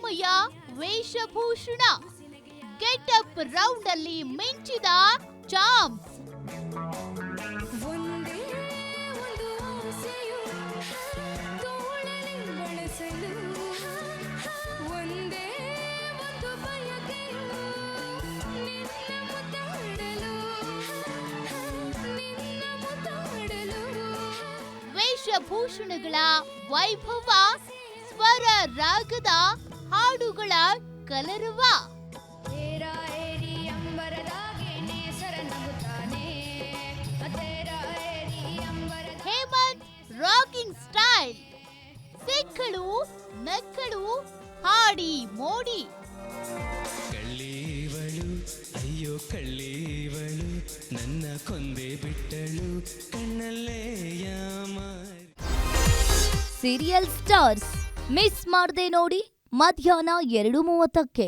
ವೈವಿಧ್ಯಮಯ ವೇಷಭೂಷಣ, getup round ಅಲ್ಲಿ ಮಿಂಚಿದ ಚಾಂಪ್ಸ್. ವೇಷಭೂಷಣಗಳ ವೈಭವ, ಸ್ವರ ರಾಗದ ಹಾಡುಗಳ ಕಲರವ. ಹೇಮಂತ್ ರಾಕಿಂಗ್ ಸ್ಟೈಲ್, ಸಿಕ್ಕಳು ನಕ್ಕಳು ಹಾಡಿ ಮೋಡಿ. ಕಳ್ಳೀವಳು ಅಯ್ಯೋ ಕಳ್ಳೀವಳು, ನನ್ನ ಕೊಂದೆ ಬಿಟ್ಟಳು ಕಣ್ಣಲ್ಲೇ ಯಾಮಾರಿ. ಸೀರಿಯಲ್ ಸ್ಟಾರ್ಸ್ ಮಿಸ್ ಮಾಡದೆ ನೋಡಿ ಮಧ್ಯಾಹ್ನ 2:30ಕ್ಕೆ.